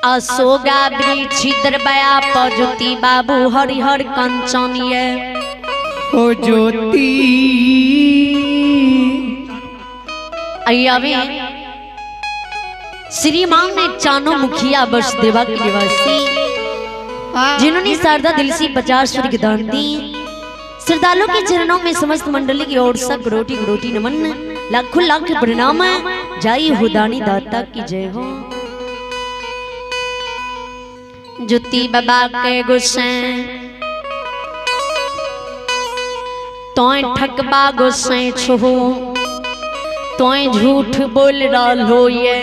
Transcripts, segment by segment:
अशोगा वृक्ष दरबया पजुति बाबू हरिहर कंचनिए ओ ज्योति अभी श्रीमान ने चानो मुखिया बसदेवा के निवासी जिन्होंने शारदा दिल से 50 रुपए की दान दी। श्रद्धालु के चरणों में समस्त मंडली की ओर से करोटी नमन, लाखों लाख प्रणाम। जय हो दानी दाता की जय हो। ज्योति बाबा के गुस्से तोय ठकबा गुस्से छो, तोय झूठ बोल रहो ये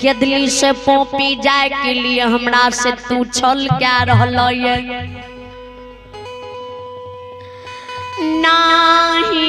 केदली से पोपी जाए के लिए हमरा से तू छल क्या रहलो ये नाही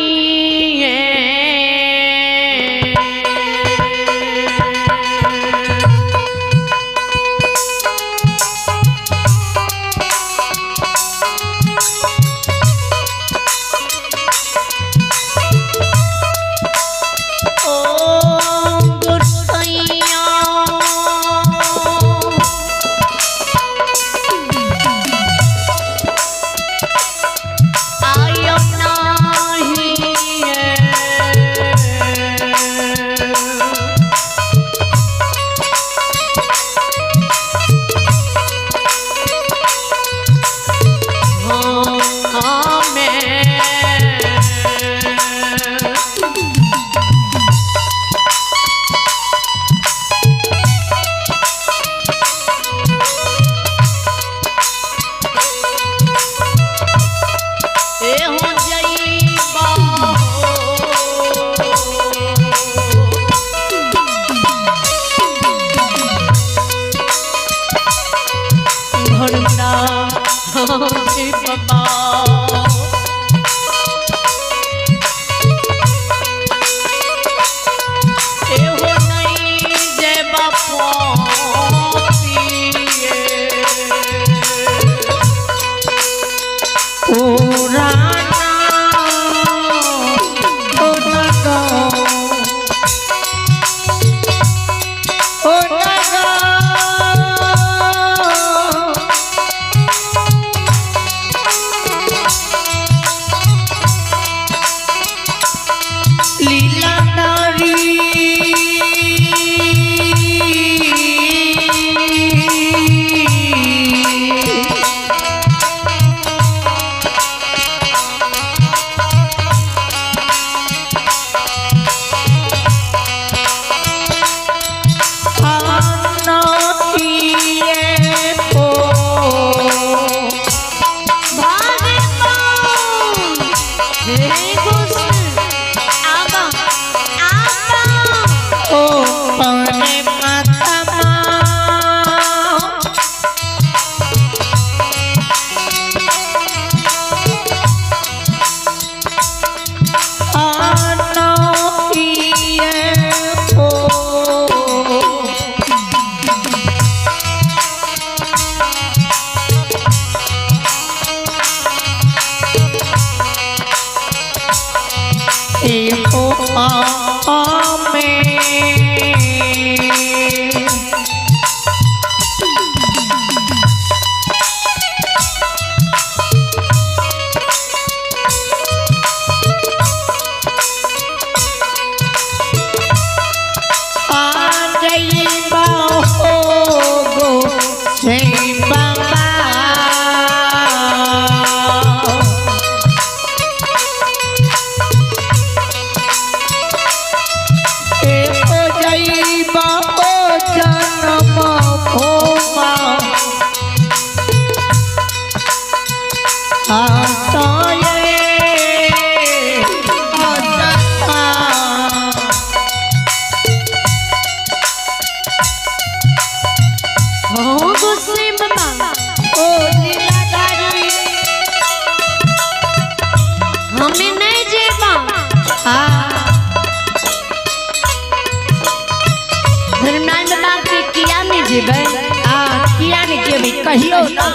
कहियो ना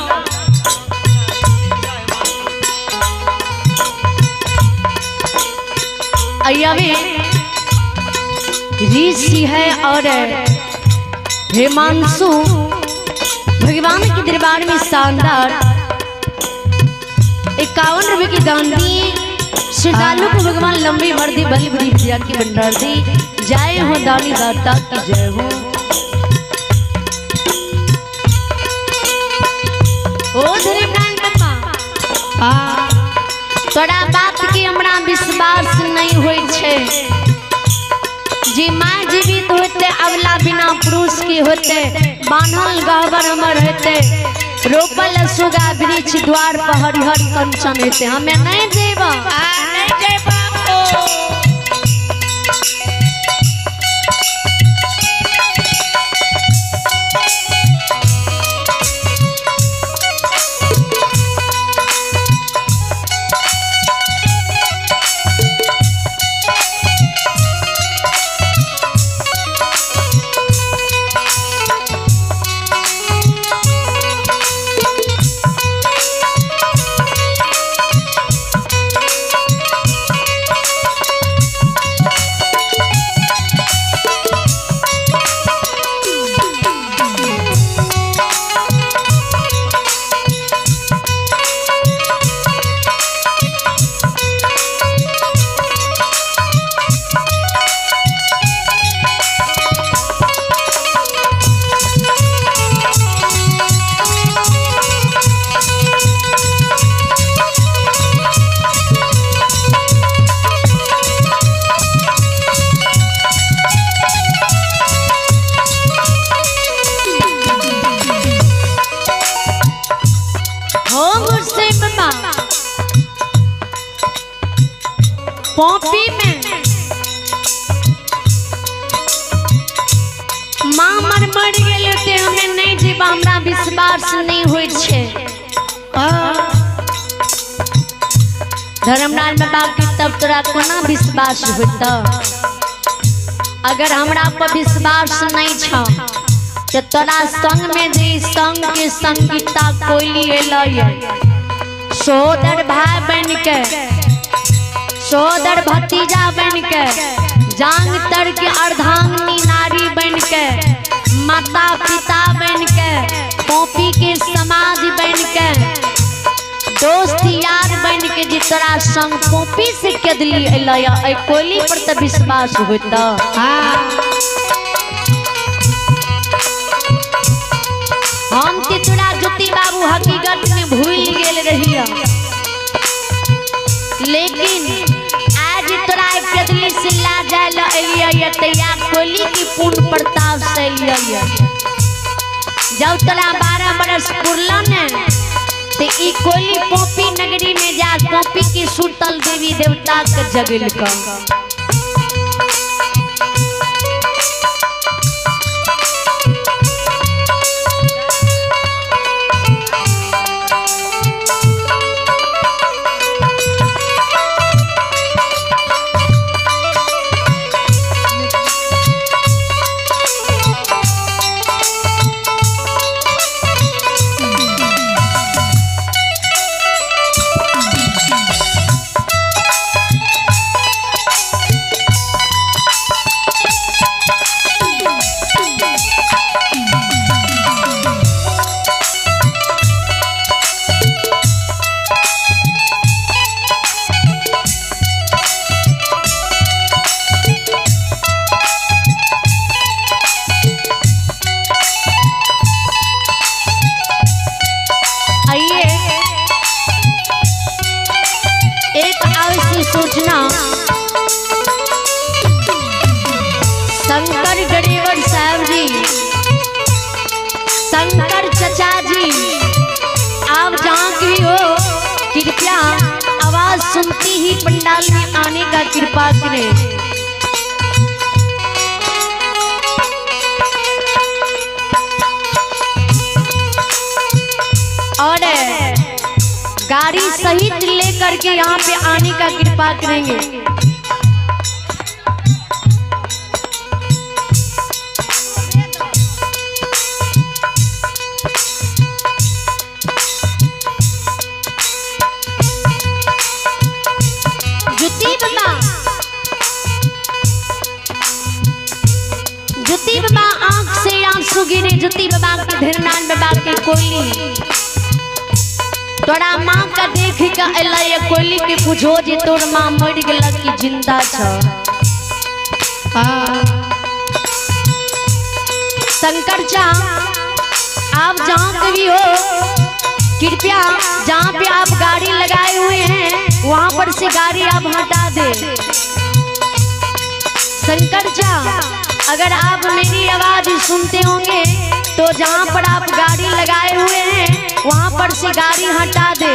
ऋषि है और हिमांशु भगवान के दरबार में शानदार 51 रुपए की दान दिए। श्रद्धालु को भगवान लंबी उम्र दी, बली बुरी विद्या की भंडार दी। जय हो दानी दाता की जय हो। ओ धर्मनारायण बाबा, तोरा बात के हमरा विश्वास नहीं होय छे। जी माँ जीवित होते अवला बिना पुरुष की होते, बान्हल गहबर अमर होते, रोपल सुगा वृक्ष द्वार पर हरिहर कंचन होते। हमें नहीं देबा पॉपी में माँ मर गेल होते। हमें नहीं जीवा, हमरा विश्वास नहीं होय छे। धर्मनारायण बाबा के तब तोरा कोना विश्वास होता? अगर हमरा पर विश्वास नहीं छ तो तोरा संग में जे संग के संगीता कोयली एलै, सोदर भाई बन के, सोदर भतीजा बन के, जांग तर के अर्धांगिनी नारी बन के, माता पिता बन के, पॉपी के समाज बन के, दोस्त यार बन के जी तोरा संग पॉपी से केदली एलै, कोयली पर तो विश्वास होता। हम तोरा ज्योति बाबू हकीकत में भूल गेल रहिया, लेकिन आज तोरा केदली से ला जाए एलिया तैयार कोयली की पूर्ण प्रताप से एलिया। जब तोरा 12 बरस पुरला ने तो ई कोयली पॉपी नगरी में जा पॉपी की सुतल देवी देवता के जगल का। सूचना शंकर गरीवर साहब जी, शंकर चचा जी, आप जहाँ भी हो कृपया आवाज सुनती ही पंडाल में आने का कृपा करें। और गाड़ी सहित लेकर के यहाँ पे आने का कृपा करेंगे। ज्योति बाबा आंख से आंसू आंसू गिरे ज्योति बाबा के धीरनाथ बाबा के कोयली तोरा माँ का देख के अला ये कोयली के पूछो जे तोर माँ मर गेला कि जिंदा छ। शंकर चा आप जहाँ कभी हो कृपया जहाँ पे आप गाड़ी लगाए हुए हैं वहाँ पर से गाड़ी आप हटा दे। शंकर चा अगर आप मेरी आवाज सुनते होंगे तो जहाँ पर आप गाड़ी लगाए हुए हैं वहाँ पर से गाड़ी हटा दे।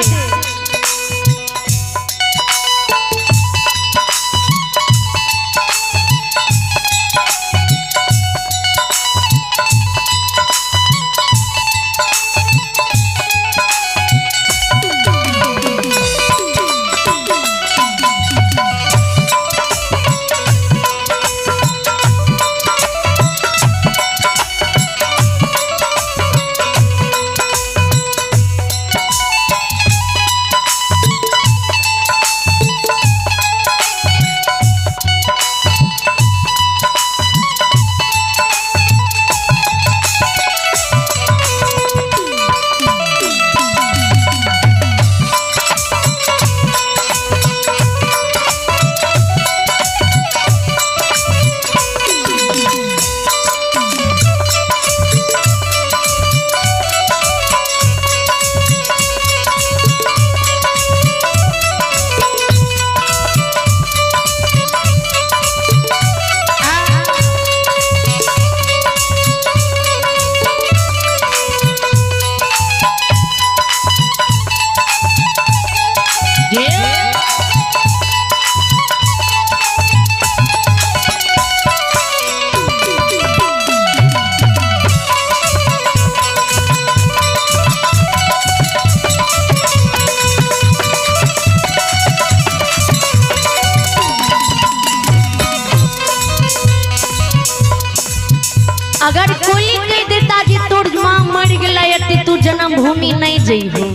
अगर कोई कह देता कि तोर माँ मर गला तू जन्मभूमि नहीं जइबो।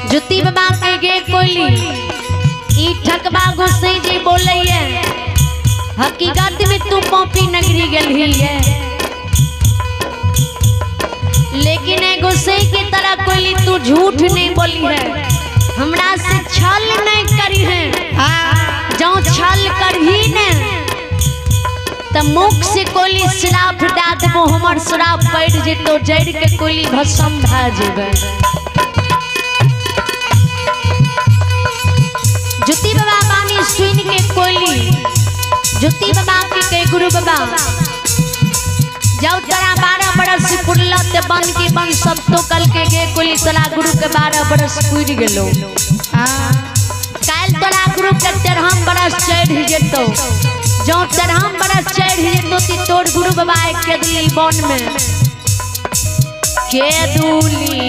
ज्योति बाबा के गे कोयली ई ठकबा गोसाई जी बोलैया हकीकत में तू पौपी नगरी गेलही है, लेकिन ए गोसाई के तरह कोयली तू झूठ नहीं बोली है, हमरा से छल नहीं करी है। जो छल करही ने त मुख से कोयली श्राप दे देबो, हमर श्राप पड़ जेतो, जड़ के कोयली भस्म भा जेबे। ज्योति बाबा बानी सुन के कोयली ज्योति बाबा के कहे गुरु बाबा जब तोरा 12 बरस पुरला ते बन के बन सब तो कल के गे कोयली तोरा गुरु के 12 बरस पुर गेलो। काल तोरा गुरु के 13 बरस चढ़ जेतो, जो 13 बरस चढ़ जेतो ती तोर गुरु बाबा के दिली बन में के दूली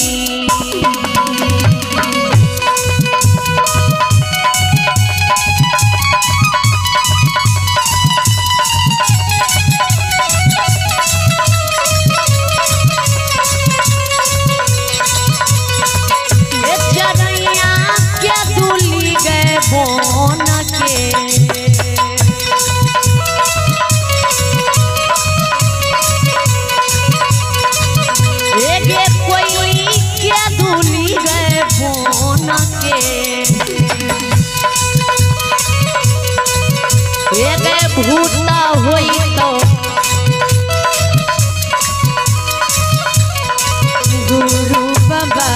भूता होई तो गुरु बाबा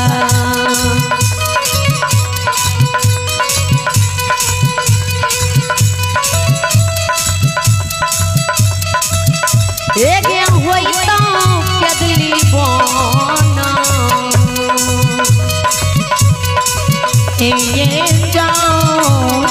एक होई तो कदली बोना ये जाओ